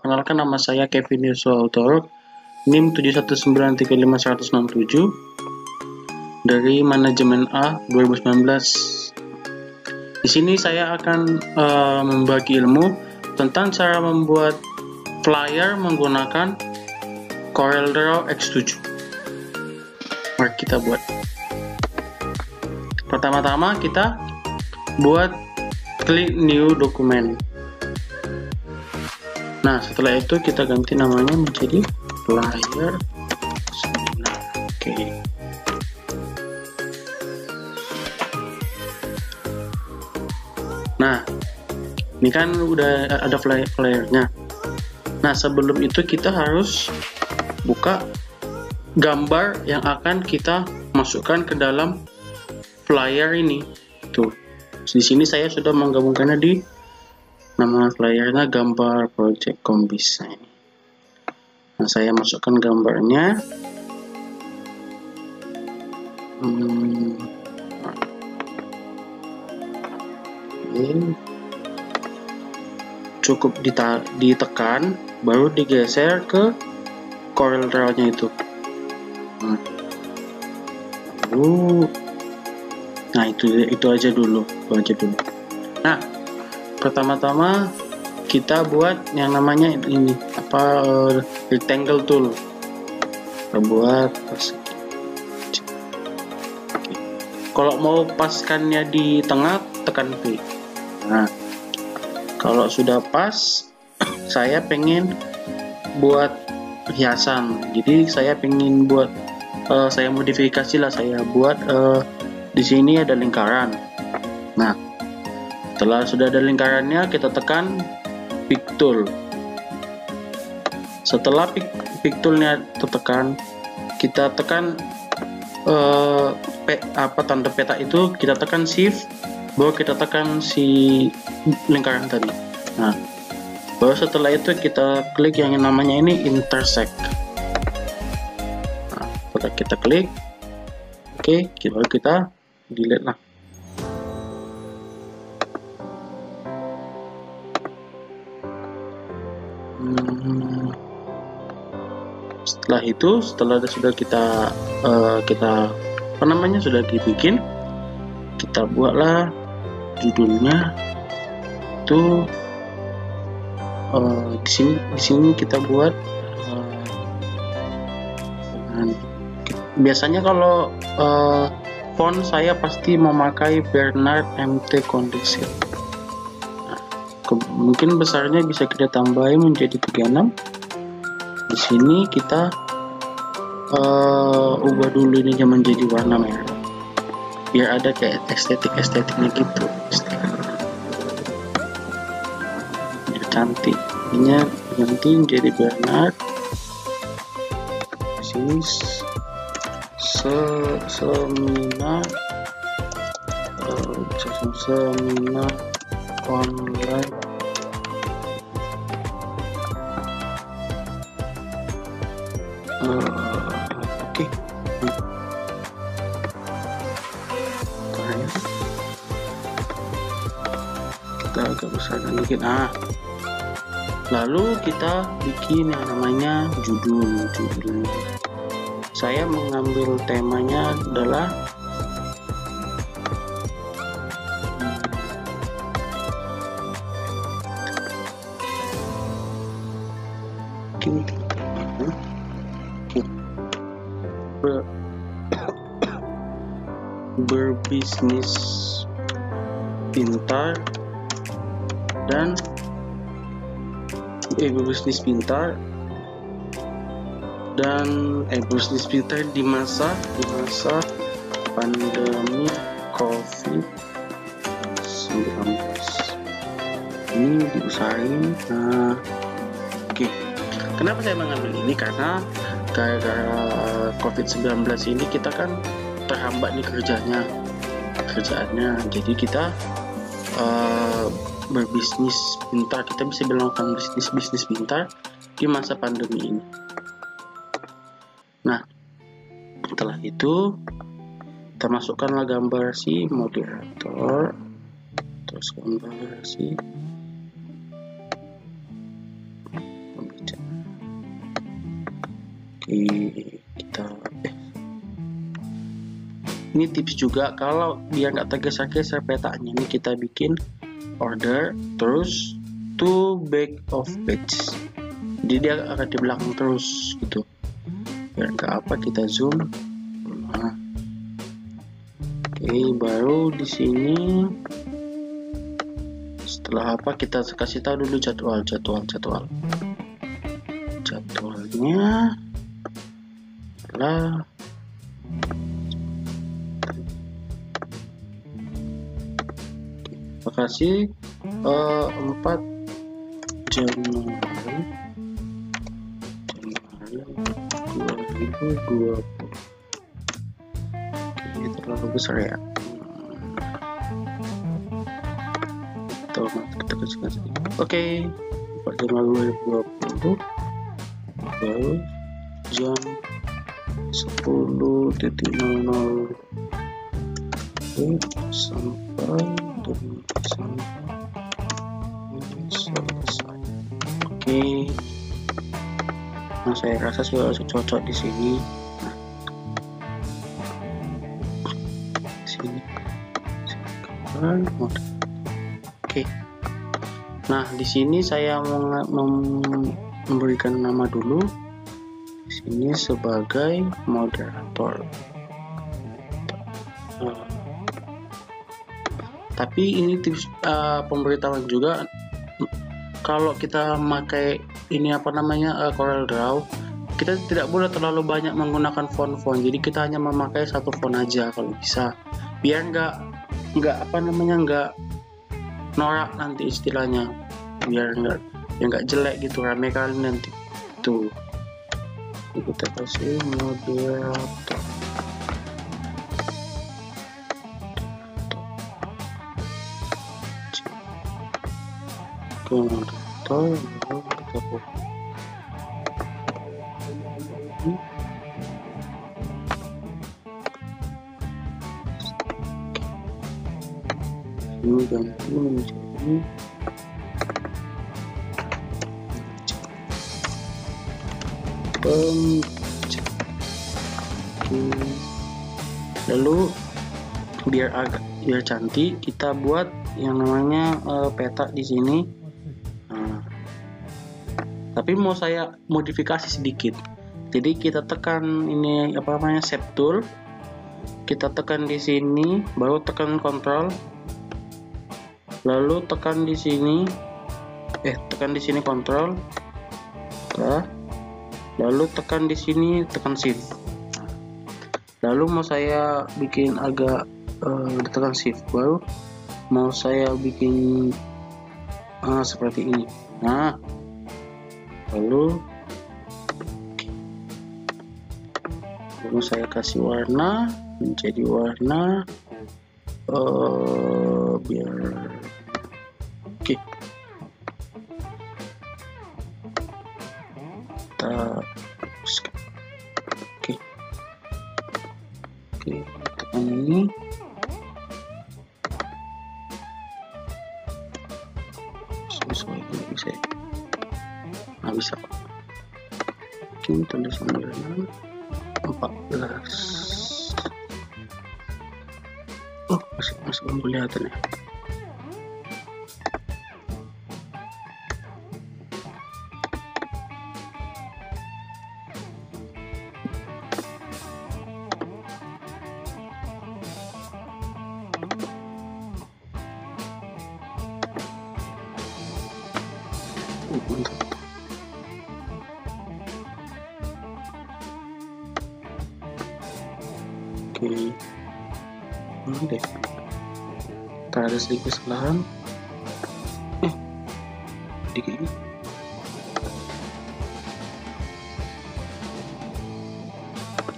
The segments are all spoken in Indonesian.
Perkenalkan, nama saya Kevin Yusuf Autor, NIM 7193167 dari Manajemen A 2019. Di sini saya akan membagi ilmu tentang cara membuat flyer menggunakan CorelDRAW X7. Mari kita buat. Pertama-tama kita buat klik new document. Nah, setelah itu kita ganti namanya menjadi flyer seminar. Oke. Nah, ini kan udah ada flyernya. Nah, sebelum itu kita harus buka gambar yang akan kita masukkan ke dalam flyer ini. Tuh, di sini saya sudah menggabungkannya di nama flyernya gambar project Kombis. Nah, saya masukkan gambarnya. Cukup ditekan, baru digeser ke CorelDRAW-nya itu. Nah, itu aja dulu, Nah, pertama-tama kita buat yang namanya ini rectangle tool. Kita buat persegi. Kalau mau paskannya di tengah, tekan V. Nah, kalau sudah pas, saya pengen buat hiasan. Jadi saya pengen buat, saya modifikasi lah, saya buat di sini ada lingkaran. Nah, setelah sudah ada lingkarannya, kita tekan pick tool. Setelah pick toolnya tertekan, kita tekan tanda peta itu, kita tekan shift, baru kita tekan si lingkaran tadi. Nah, baru setelah itu kita klik yang namanya ini intersect. Nah, setelah kita klik, oke, baru kita delete lah. Setelah itu, sudah kita sudah dibikin, kita buatlah judulnya itu di sini kita buat biasanya kalau font saya pasti memakai Bernard MT Condition. Nah, mungkin besarnya bisa kita tambahin menjadi 36. Di sini kita ubah dulu ini menjadi warna merah, biar ada kayak estetiknya gitu, biar cantik. Ini ganti menjadi Bernard. Di sini seminar online. Oke. Kita agak besarkan dikit. Lalu kita bikin yang namanya judul. Saya mengambil temanya adalah berbisnis pintar dan berbisnis pintar di masa pandemi COVID-19. Ini diusahain. Oke. Kenapa saya mengambil ini? Karena gara-gara COVID-19 ini kita kan terhambat nih kerjaannya. Jadi kita berbisnis pintar, kita bisa melakukan bisnis pintar di masa pandemi ini. Nah, setelah itu kita masukkanlah gambar si moderator, terus gambar si Ini tips juga, kalau biar nggak tergeser-geser petanya, ini kita bikin order terus to back of page, jadi dia akan di belakang terus gitu. Biar nggak apa, kita zoom. Nah, oke, baru di sini setelah apa, kita kasih tahu dulu jadwalnya adalah kasih 4 Januari 2020. Ini terlalu besar ya, kita kecilkan sedikit. Oke, 4 Januari 2020 baru jam 10.00 sampai selesai. Oke, nah saya rasa sudah cocok di sini. Sini oke. Nah, di sini saya memberikan nama dulu di sini sebagai moderator. Tapi ini tips pemberitahuan juga, kalau kita memakai ini apa namanya CorelDRAW, kita tidak boleh terlalu banyak menggunakan font-font. Jadi kita hanya memakai satu font aja kalau bisa, biar nggak apa namanya, nggak norak nanti istilahnya, biar nggak jelek gitu, rame kali nanti tuh. Kita kasih moderator. Ini ganti menjadi lalu biar cantik, kita buat yang namanya peta di sini. Tapi mau saya modifikasi sedikit, jadi kita tekan ini apa namanya, shape tool, kita tekan di sini, baru tekan control, lalu tekan di sini control, lalu tekan di sini, tekan shift. Lalu mau saya bikin agak tekan shift, baru mau saya bikin seperti ini. Nah, lalu saya kasih warna menjadi warna biar oke. Oke, tekan ini. Sesuai bisa ya? Nah, bisa Pak. Mungkin tulisan 14. Oh, masih belum kelihatan ya. Oke, deh. Tak ada sedikit kesalahan. Dikit ini.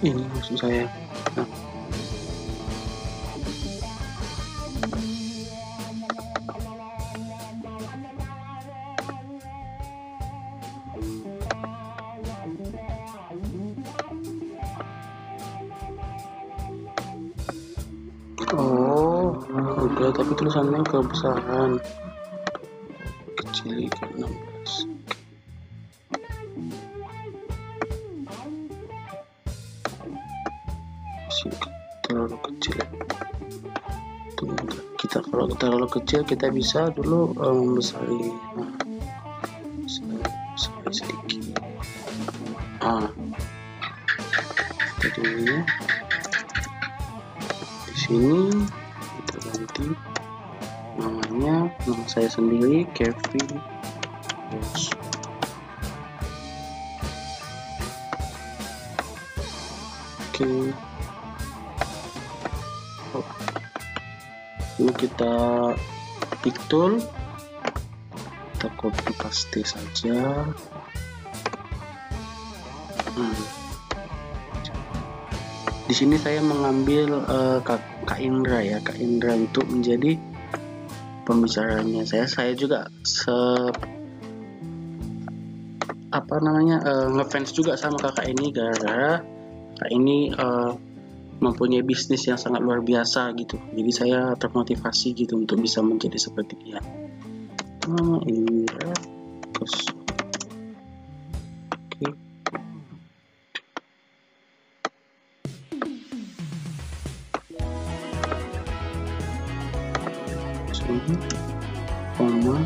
Ini maksud saya. Nah. Oh, udah, tapi tulisannya kebesaran, kecil ke 16. Terlalu kecil Kalau terlalu kecil kita bisa dulu membesari sedikit. Jadi di sini kita ganti nama saya sendiri, Kevin. Oke. Lalu kita pick tool, kita copy paste saja. Di sini saya mengambil Kak Indra ya, Kak Indra untuk menjadi pembicaranya. Saya juga ngefans juga sama kakak ini, gara-gara Kak ini mempunyai bisnis yang sangat luar biasa gitu. Jadi saya termotivasi gitu untuk bisa menjadi seperti dia. Ini ya, terus oke. Sini, koma.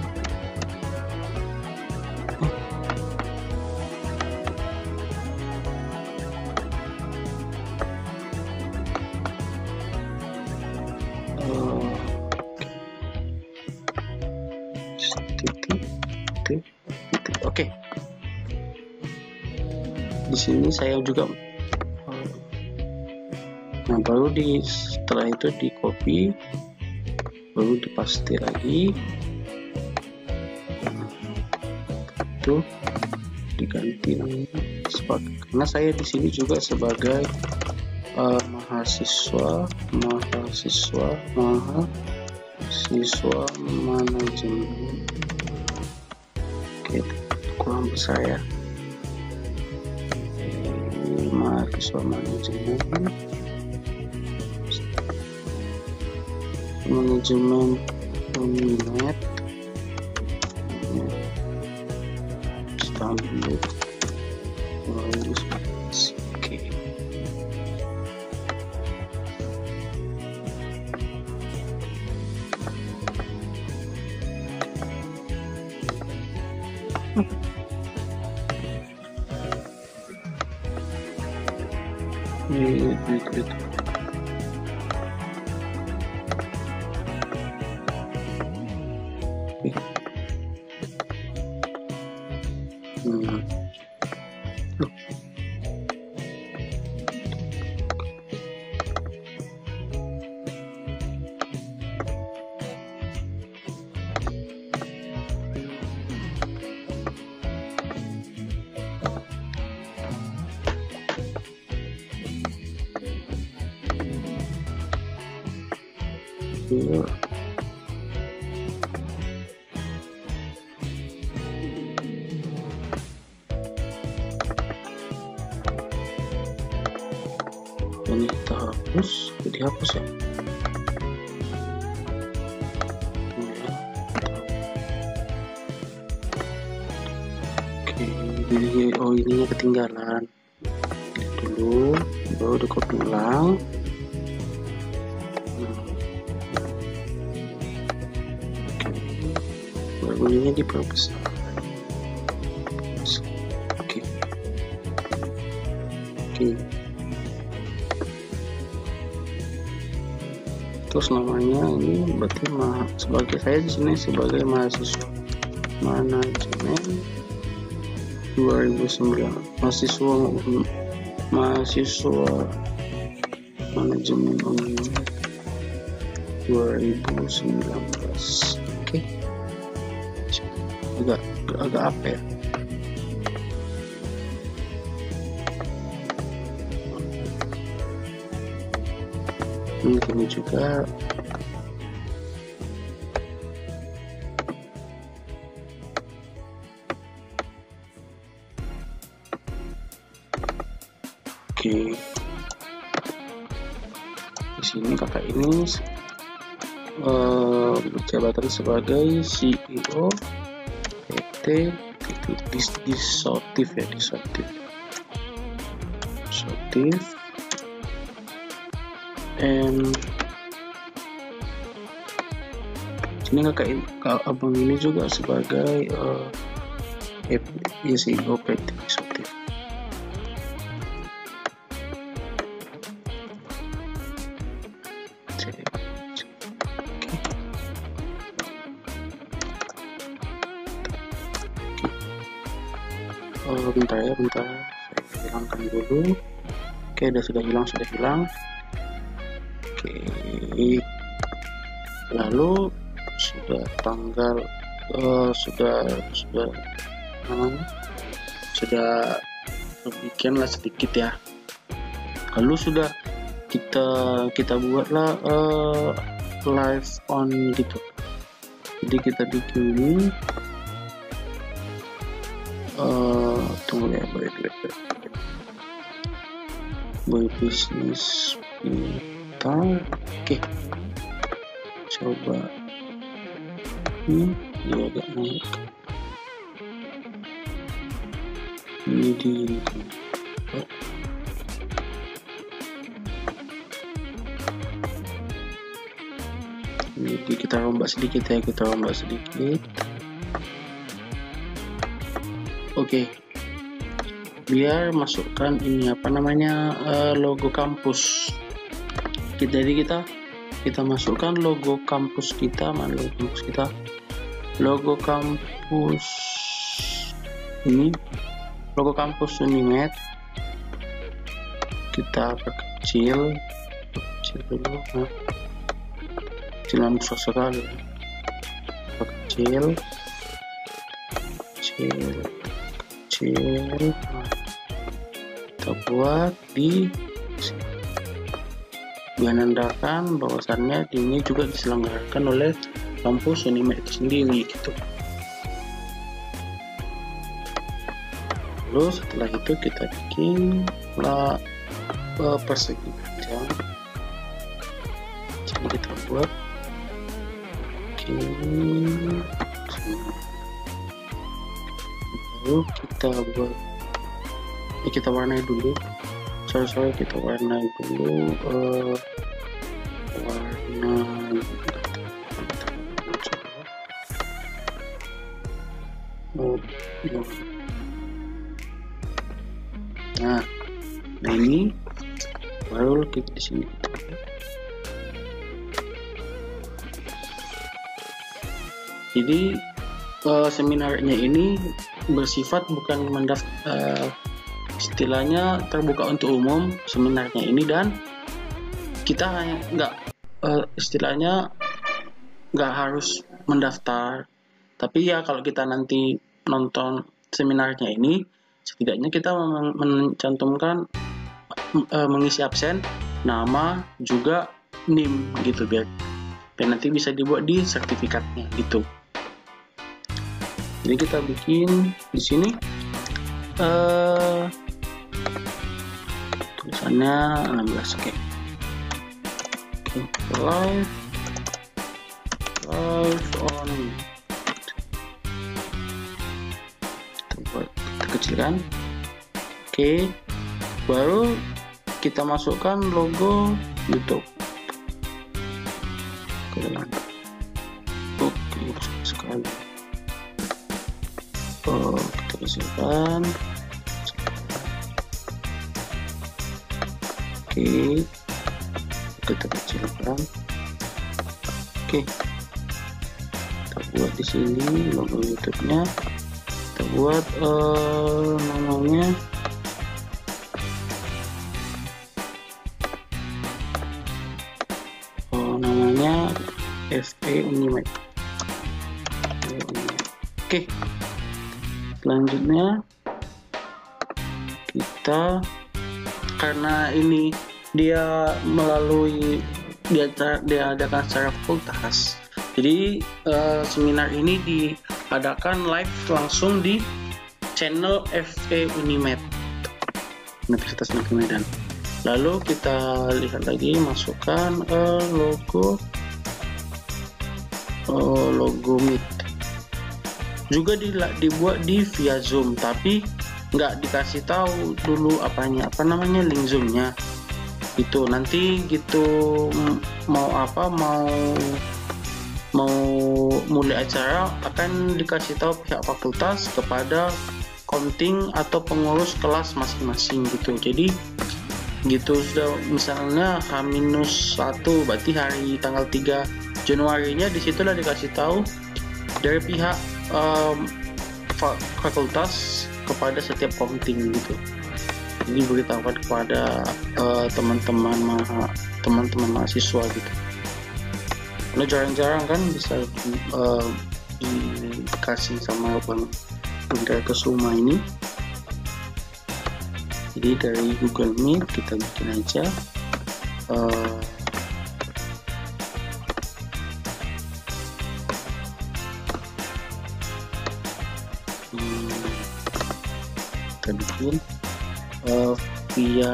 Oke. Di sini saya juga baru setelah itu di copy, baru dipaste lagi. Itu diganti namanya karena saya di sini juga sebagai mahasiswa manajemen. Oke, kurang besar ya. Mahasiswa manajemen Unnet Istanbul 2019. Oke. Ini kita hapus, jadi hapus ya. Oke, jadi ininya ketinggalan. Klik dulu, baru di copy ulang. Ininya diperbesar. Oke. Terus namanya ini berarti sebagai saya di sini sebagai mahasiswa manajemen 2009, mahasiswa manajemen 2019. Oke. Agak apa ya? Ini juga oke. Di sini kakak ini berjabatan sebagai CEO PT Disruptif ya, Disruptif and ini kakak abang ini juga sebagai CEO PT Eksekutif. Bentar ya, bentar, saya hilangkan dulu. Oke, sudah hilang. Oke, lalu sudah tanggal sudah bikinlah sedikit ya. Lalu sudah kita buatlah live on gitu. Jadi kita bikin ini tunggu ya, boy bisnis kita. Oke, coba ini dia agak naik, ini di kita rombak sedikit ya, Oke, biar masukkan ini apa namanya logo kampus. Jadi kita masukkan logo kampus kita. Mana logo kampus kita? Logo kampus ini, logo kampus Unimed. Kita perkecil dulu. Kecilan besar sekali. Kecil. Kita buat di menandakan bahwasannya ini juga diselenggarakan oleh kampus Unimed itu sendiri gitu. Lalu setelah itu kita bikin persegi panjang. Jadi kita buat lalu kita warnai dulu. Kita warnai dulu nah ini baru kita di sini. Jadi seminarnya ini bersifat bukan istilahnya terbuka untuk umum seminarnya ini, dan kita istilahnya nggak harus mendaftar. Tapi ya kalau kita nanti nonton seminarnya ini, setidaknya kita mencantumkan mengisi absen, nama, juga NIM gitu, biar nanti bisa dibuat di sertifikatnya gitu. Jadi kita bikin di sini tulisannya 16. Oke. Live on. Kita kecilkan. Oke. Baru kita masukkan logo YouTube. Oke, sekali. Kita kecilkan. Oke, kita kecilkan. Oke, kita buat di sini logo YouTube-nya. Kita buat namanya FE Unimed. Oke, selanjutnya kita, karena ini dia diadakan secara fakultas, jadi seminar ini diadakan live langsung di channel FE Unimed, Universitas Negeri Medan. Lalu kita lihat lagi, masukkan logo Meet. Juga dibuat via Zoom, tapi nggak dikasih tahu dulu apa namanya link Zoom-nya. Itu nanti gitu mau mulai acara akan dikasih tahu pihak fakultas kepada counting atau pengurus kelas masing-masing gitu. Jadi gitu, sudah misalnya H-1 berarti hari tanggal 3 Januarinya disitulah dikasih tahu dari pihak fakultas kepada setiap counting gitu. Jadi beritahukan kepada teman-teman mahasiswa gitu. Karena jarang-jarang kan bisa dikasih sama Bang Kusuma ini. Jadi dari Google Meet kita bikin aja kita bikin via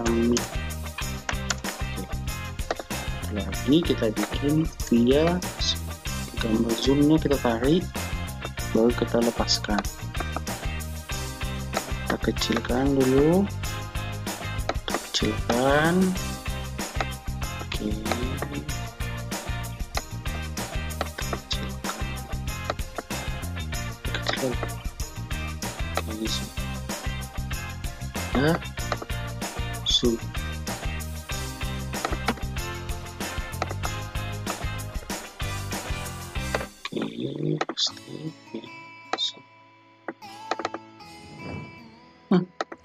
Meet. Setelah ini kita bikin via gambar zoomnya, kita tarik baru kita lepaskan. Kita kecilkan dulu, kita kecilkan. Oke, kecilkan lagi sih ya, zoom.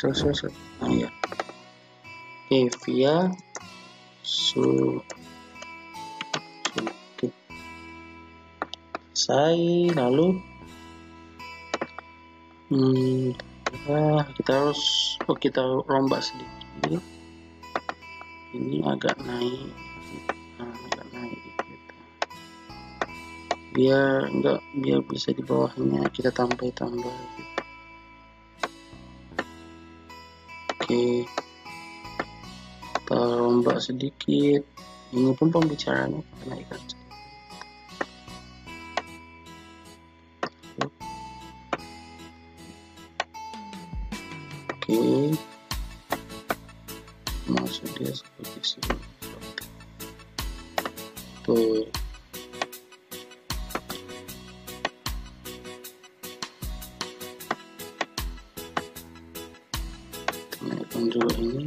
Terus ya. Oke, via Zoom. Oke. Selesai, lalu kita harus kita rombak sedikit. Ini agak naik. Agak naik gitu. Biar bisa di bawahnya kita tambah gitu. Oke, kita rombak sedikit. Ini pun pembicaranya kita naikkan sedikit. Oke, maksud dia seperti sini. Tuh. Naikkan juga ini.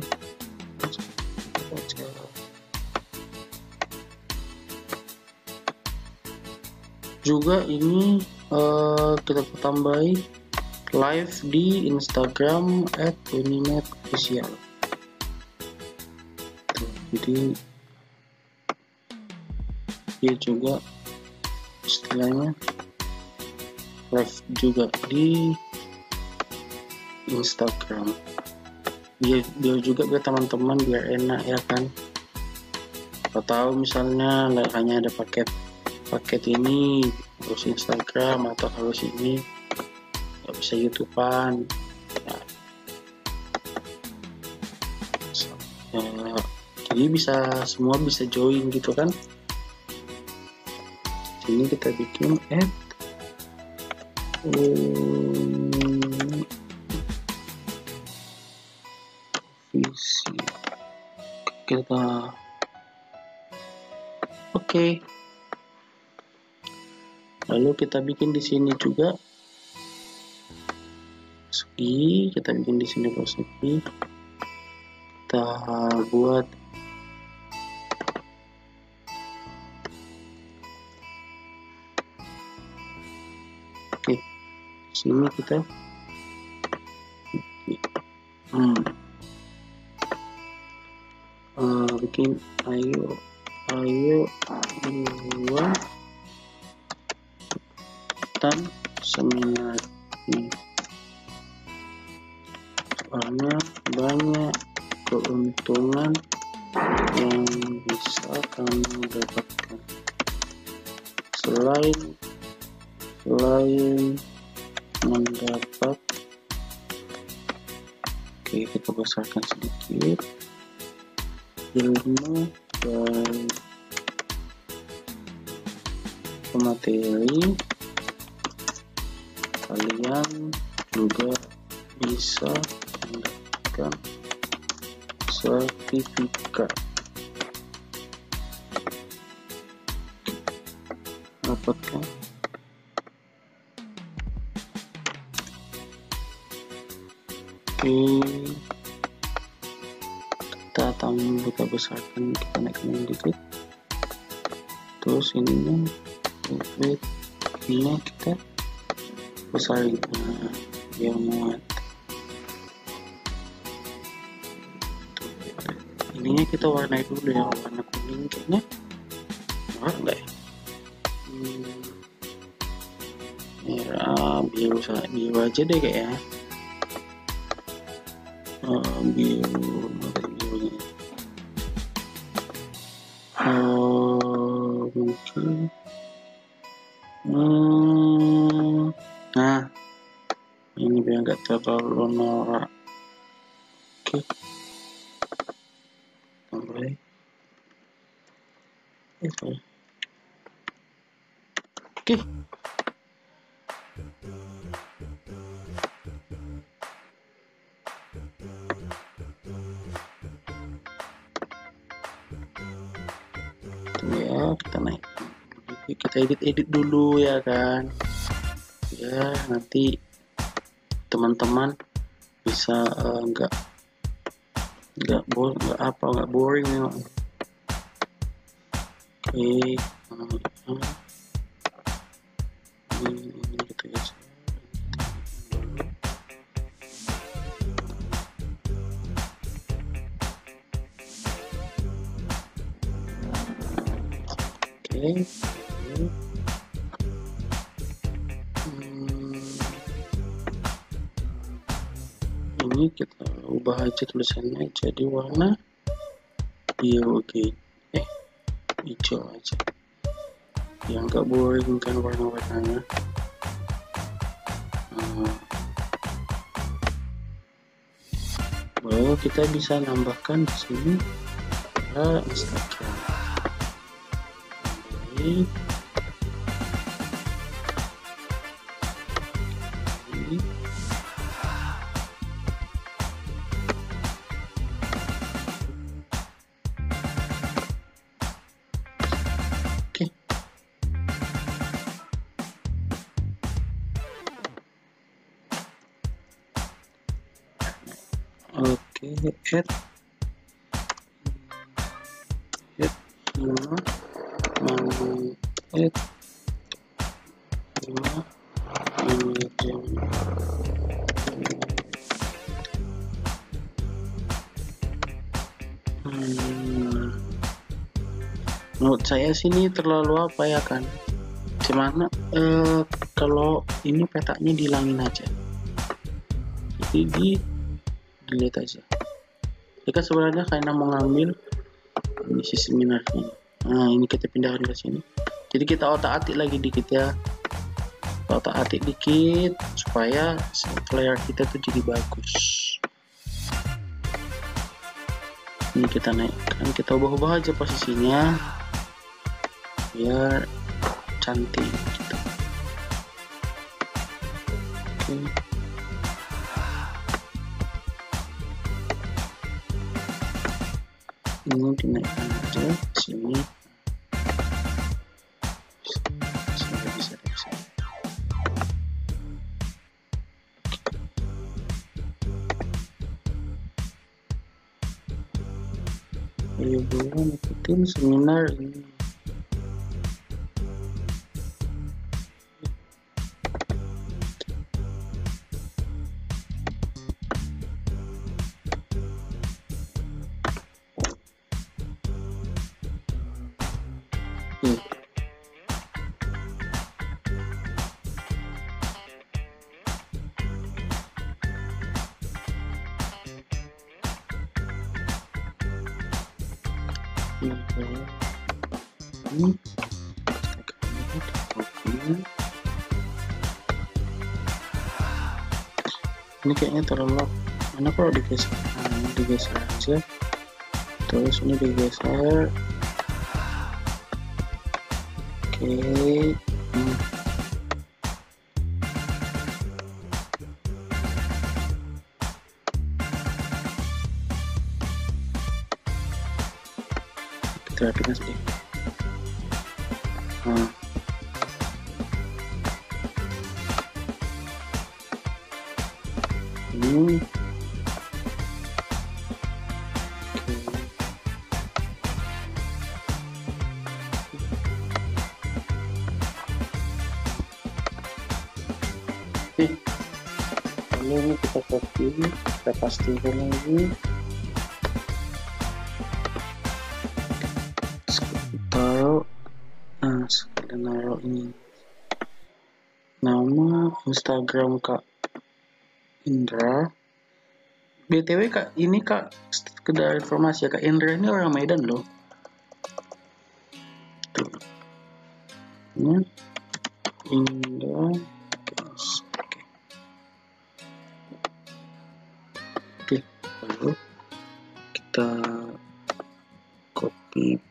Juga ini kita tambahi live di Instagram @unimed_official. Jadi dia juga istilahnya live juga di Instagram. Biar juga biar teman-teman biar enak ya kan. Kalau tahu misalnya hanya ada paket ini harus Instagram atau harus ini, nggak bisa YouTubean ya, jadi semua bisa join gitu kan. Sini kita bikin visi kita. Oke. Lalu kita bikin di sini juga segi, kita bikin di sini persegi. Kita buat oke. Sini kita bikin ayo dua dan seminar ini soalnya banyak keuntungan yang bisa kamu dapatkan selain mendapat. Oke, kita besarkan sedikit. Ilmu dan materi, kalian juga bisa mendapatkan sertifikat. Dapatkan kita besarkan, kita naikkan dikit. Terus ininya ini kita besarin biar muat. Ininya kita warnai dulu ya, warna kuning kayaknya enggak ya, merah, biru aja deh kayaknya. Biru mungkin nah ini biar nggak terlalu norak. Oke, tambahin itu. Oke, ya kita naik, kita edit dulu ya kan, ya nanti teman-teman bisa nggak boring ya. Oke, ini gitu ya. Oke. Ini kita ubah aja tulisannya jadi warna biru. Oke, hijau aja yang nggak boring kan warna-warnanya. Lalu kita bisa nambahkan di sini Instagram. Ini oke, add 5 menurut saya sini terlalu apa ya kan, cuman kalau ini petanya dihilangin aja, jadi delete aja. Kita sebenarnya karena mau ngambil ini sisi minarnya. Nah ini kita pindahkan ke sini, jadi kita otak-atik lagi dikit ya, otak-atik dikit supaya flare kita tuh jadi bagus. Ini kita naikkan, kita ubah-ubah aja posisinya biar cantik gitu. Oke. Ini dinaikkan aja sini. Bisa. Ayo belum ikutin seminar ini. Ini kayaknya terlalu mana, kalau digeser, ini digeser aja, terus ini digeser. Oke. Kita rapikan sedikit. Ini Oke, lalu ini kita copy, kita pastikan lagi, taruh, sekalian naruh ini nama Instagram Kak Indra. BTW Kak, ini Kak, sekedar informasi ya, Kak Indra ini orang Medan loh. Tuh. Ini Indra. Oke. Lalu kita copy,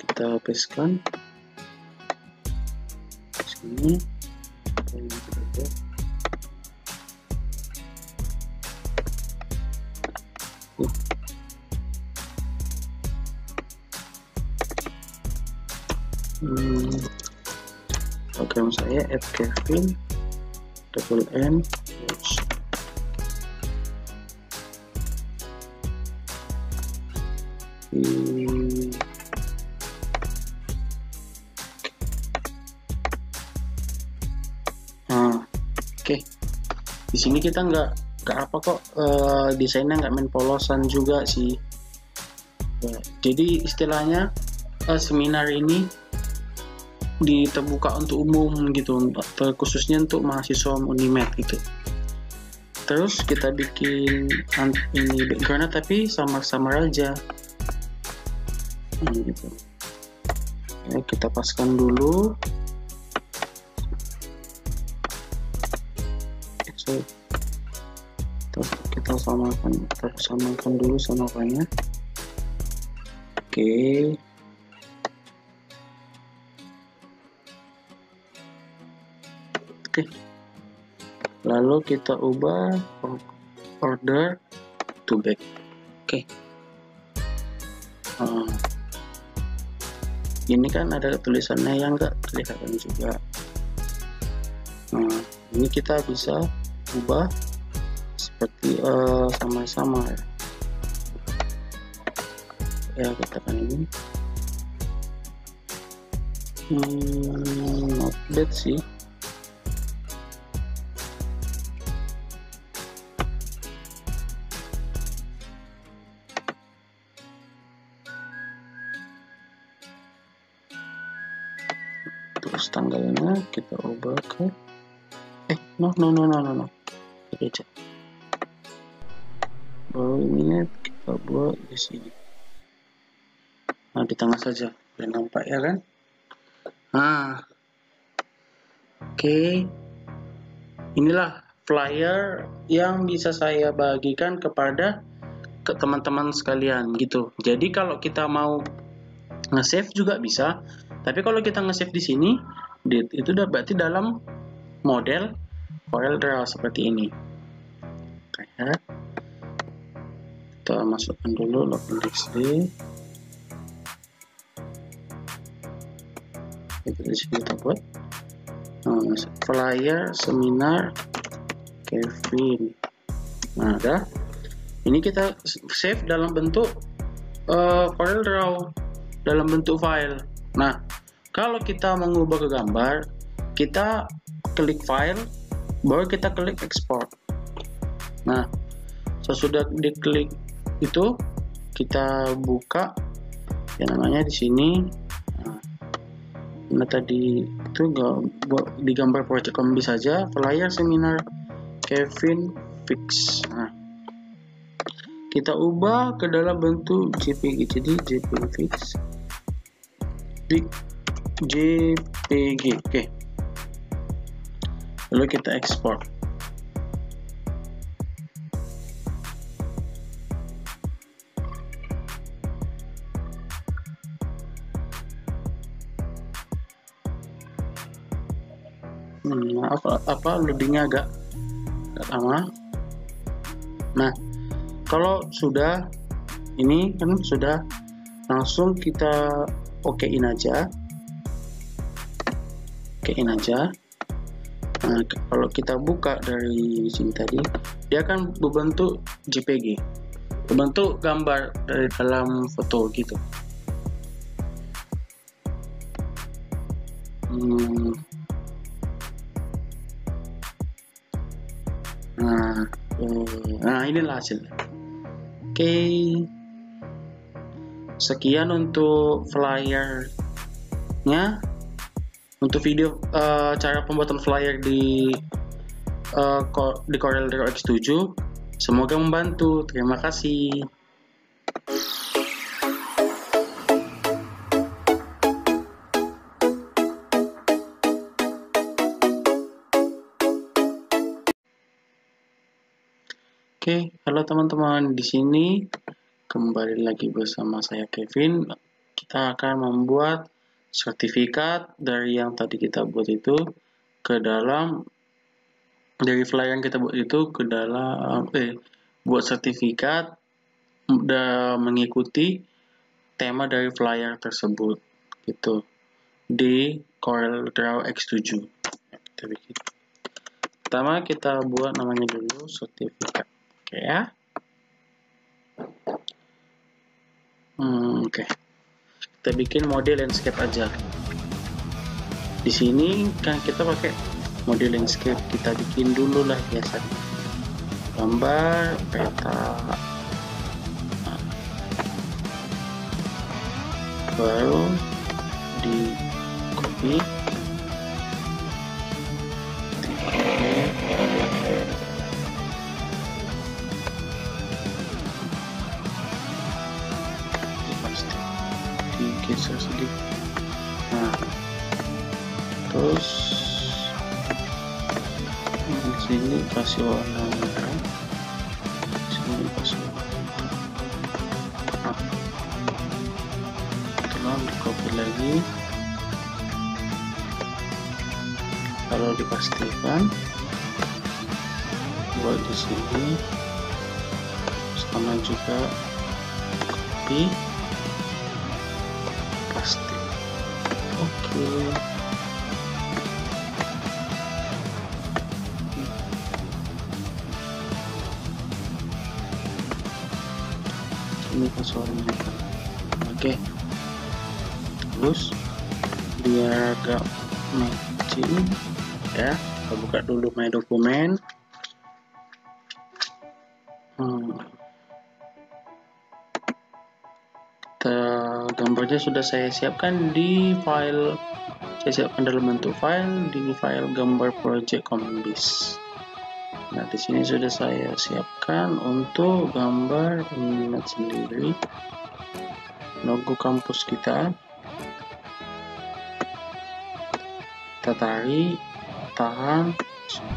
kita pastekan sini. Program saya @kevin _n Oke. Di sini kita nggak apa kok, desainnya nggak main polosan juga sih. Ya, jadi istilahnya seminar ini terbuka untuk umum gitu, khususnya untuk mahasiswa Unimed gitu. Terus kita bikin ini backgroundnya tapi samar-samar aja, gitu. Ya, kita paskan dulu. Kita samakan dulu sama apanya. Oke. Lalu kita ubah order to back. Oke. Ini kan ada tulisannya yang nggak kelihatan juga. Ini kita bisa ubah seperti sama-sama ya, katakan ini not bad sih. Terus tanggalnya kita ubah ke no aja. Baru ini kita buat di sini. Nah, di tengah saja biar nampak ya kan. Oke. Inilah flyer yang bisa saya bagikan ke teman-teman sekalian gitu. Jadi kalau kita mau nge-save juga bisa, tapi kalau kita nge-save di sini itu udah berarti dalam model CorelDRAW seperti ini. Kayak kita masukkan dulu log.txt. Di sini kita buat flyer seminar Kevin. Nah, ini kita save dalam bentuk CorelDRAW, dalam bentuk file. Nah, kalau kita mengubah ke gambar, kita klik file, baru kita klik export. Nah, sesudah diklik itu kita buka yang namanya di sini. Nah, tadi itu di gambar project kombi saja, flyer seminar Kevin Fix. Nah, kita ubah ke dalam bentuk JPG, jadi JPG Fix di JPG. Oke. Lalu kita ekspor. Apa loadingnya agak lama. Nah, kalau sudah ini kan sudah, langsung kita okein aja. Nah, kalau kita buka dari sini tadi, dia akan berbentuk JPG, berbentuk gambar dari dalam foto gitu. Nah, inilah hasilnya. Oke, sekian untuk flyernya. Untuk video cara pembuatan flyer di CorelDRAW X7, semoga membantu. Terima kasih. Oke, halo teman-teman, di sini kembali lagi bersama saya Kevin. Kita akan membuat sertifikat dari yang tadi kita buat itu ke dalam, dari flyer yang kita buat itu ke dalam buat sertifikat dan mengikuti tema dari flyer tersebut gitu di CorelDRAW X7. Kita bikin. Pertama kita buat namanya dulu sertifikat. Oke ya. Oke. Kita bikin model landscape aja. Di sini kan kita pakai model landscape, kita bikin dulu lah biasanya. Gambar peta. Baru di copy. Digeser sedikit. Nah, terus di sini kasih warna merah, sini kasih warna merah. Tolong di copy lagi. Kalau dipastikan buat di sini sama juga copy. Pasti. Oke. Ini passwordnya. Oke. Terus biar agak matching ya, kita buka dulu my dokumen. Gambarnya sudah saya siapkan di file, saya siapkan dalam bentuk file di file gambar project combis. Nah, di sini sudah saya siapkan untuk gambar image sendiri, logo kampus kita. Kita tarik, tahan,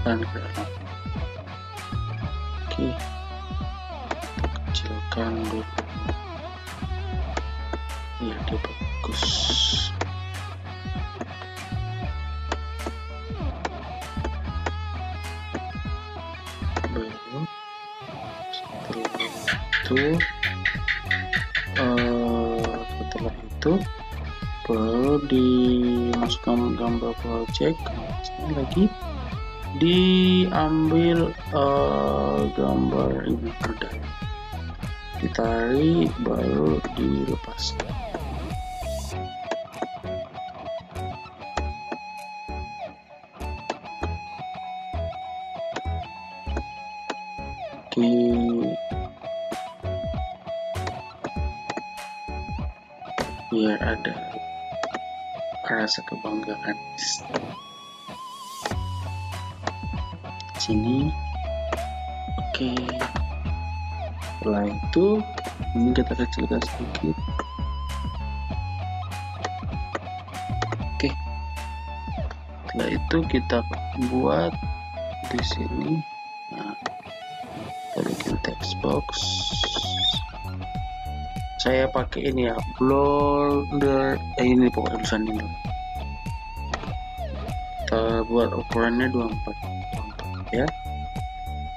dan gerak. Oke, kita kecilkan dulu. Ya, dia bagus. Baru setelah itu baru dimasukkan gambar project lagi, diambil gambar ini udah ditarik, baru dilepaskan. Biar ada rasa kebanggaan sini. Oke, setelah itu ini kita kecilkan sedikit. Oke, setelah itu kita buat di sini. Nah, kita bikin text box. Saya pakai ini ya, Blender, ini pokoknya tulisan ini. Kita buat ukurannya 24 ya.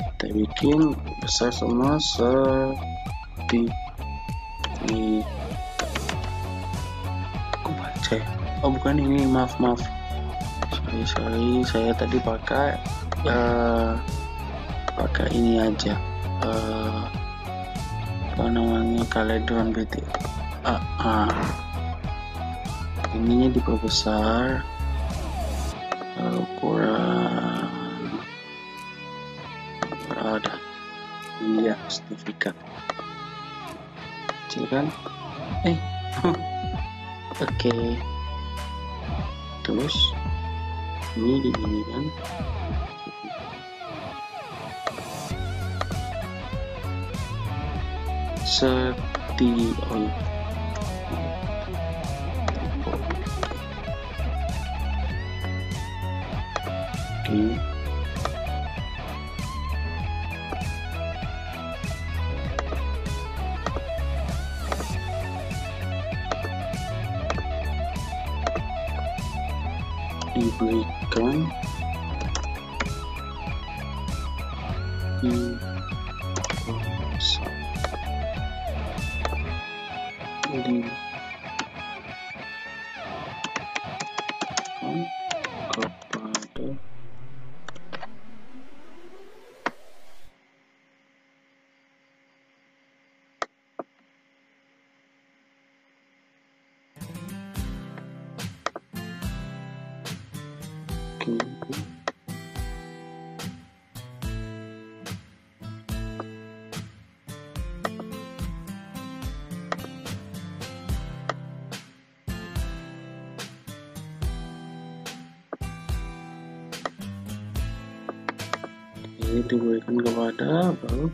Kita bikin besar semua seperti ini. Aku baca ya. Oh bukan ini, maaf. Sorry, saya tadi pakai ini aja. Apa namanya, Caledron BT. Ininya diperbesar ukuran ada ini ya, sertifikat kecil kan, oke. Terus ini diginikan, diberikan kepada ini diberikan kepada baru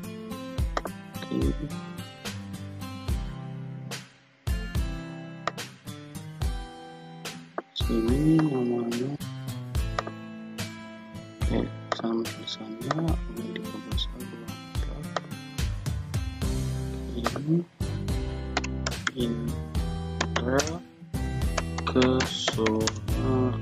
sini namanya sampai sana ini intra kesona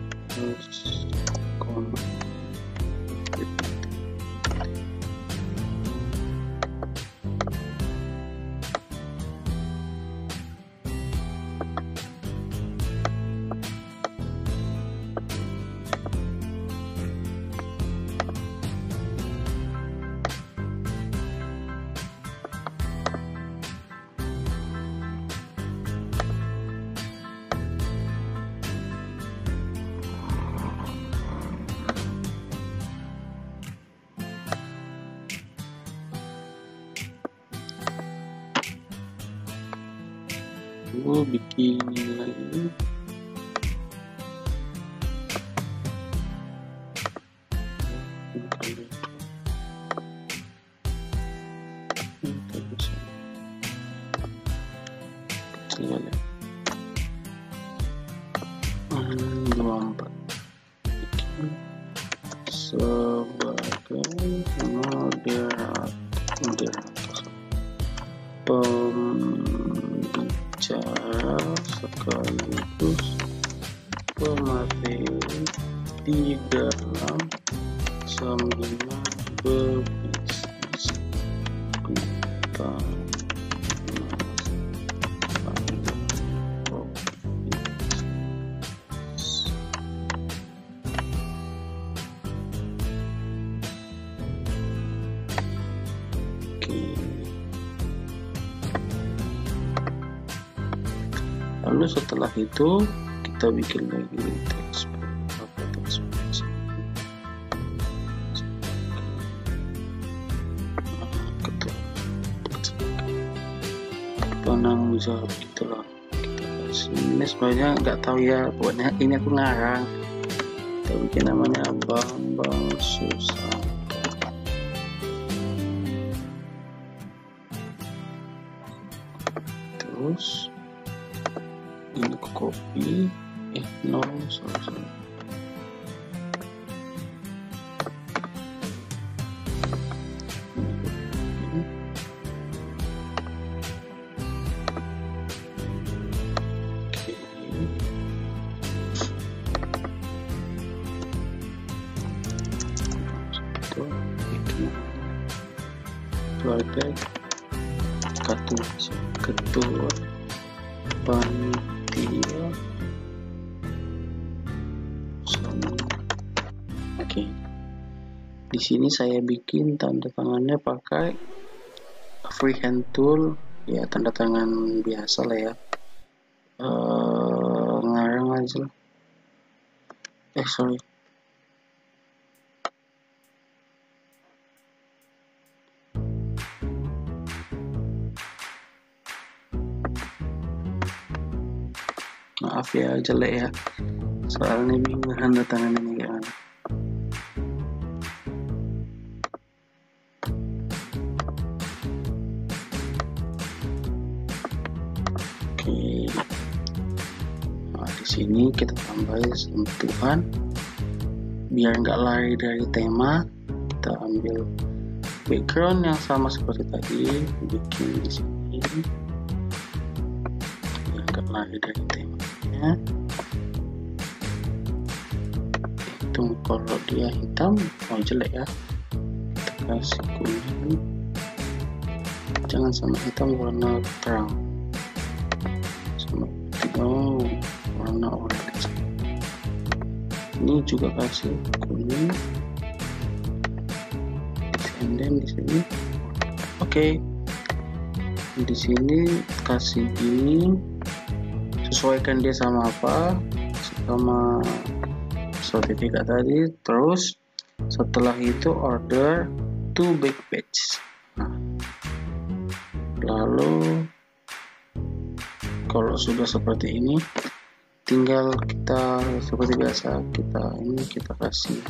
bikin lagi kecil ya, 24 bikin sebagai moderator pembicara sekaligus pemateri di dalam seminar berbisnis tentang lalu setelah itu kita bikin lagi teks penanggung jawab gitulah kita kasih. Ini sebenarnya nggak tahu ya, pokoknya ini aku ngarang, kita bikin namanya Bambang Susah. Terus ini aku copy sorry. Sebagai ketua panitia oke. Di sini saya bikin tanda tangannya pakai freehand tool ya, tanda tangan biasa lah ya, ngarang aja lah. Sorry, Maaf ya jelek ya, soalnya bingung tanda tangannya gimana. Oke, nah di sini kita tambahin sentuhan biar nggak lari dari tema. Kita ambil background yang sama seperti tadi, bikin di sini biar nggak lari dari temanya. Itu kalau dia hitam jelek ya, kita kasih kuning, jangan sama hitam, warna terang sama warna orange. Ini juga kasih kuning, and then di sini oke. Di sini kasih ini, sesuaikan dia sama apa, sama sertifikat tadi. Terus setelah itu order to back page. Nah, lalu kalau sudah seperti ini, tinggal kita seperti biasa, kita kasih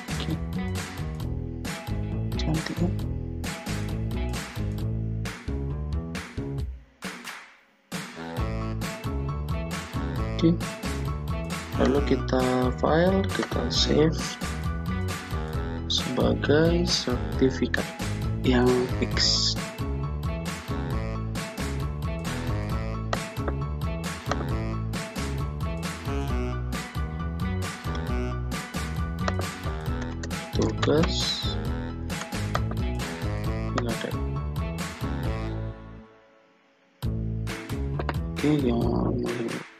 oke. Cantik ya. Oke, lalu kita file, kita save sebagai sertifikat yang fix. Tugas ada. Oke, yang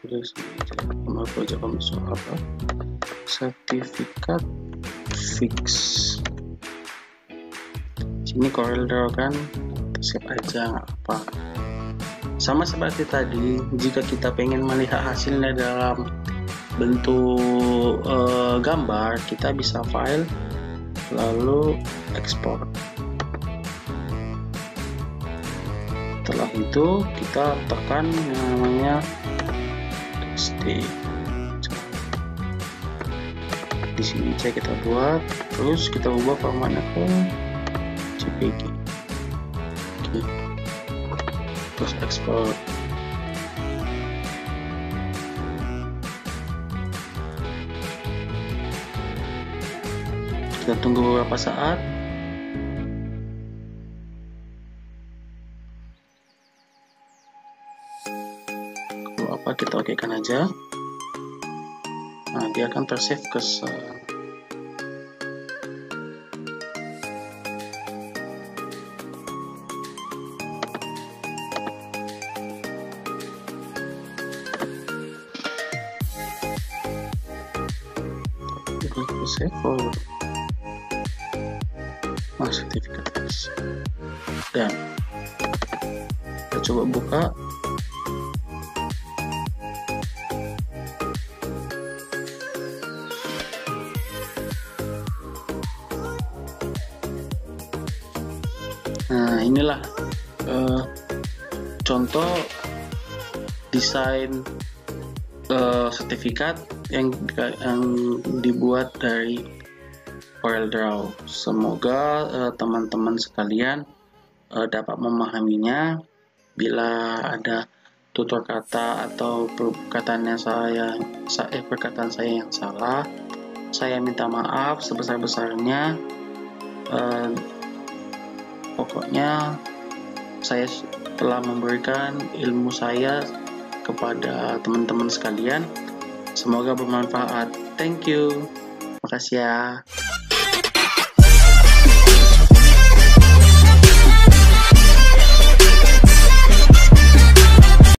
udah sama project kamu soal apa? Sertifikat fix. Sini CorelDRAW kan, save aja nggak apa. Sama seperti tadi, jika kita pengen melihat hasilnya dalam bentuk gambar, kita bisa file lalu ekspor. Setelah itu kita tekan yang namanya SD. Di sini kita buat, terus kita ubah formatnya ke JPG. Oke. Terus ekspor. Kita tunggu beberapa saat. Kalau apa kita okekan aja. Nah, dia akan tersave ke save folder. Nah, sertifikat fix. Dan kita coba buka. Nah, inilah contoh desain sertifikat yang dibuat dari CorelDRAW. Semoga teman-teman sekalian dapat memahaminya. Bila ada tutur kata atau perkataan saya yang salah, saya minta maaf sebesar-besarnya. Pokoknya saya telah memberikan ilmu saya kepada teman-teman sekalian. Semoga bermanfaat. Thank you. Makasih ya.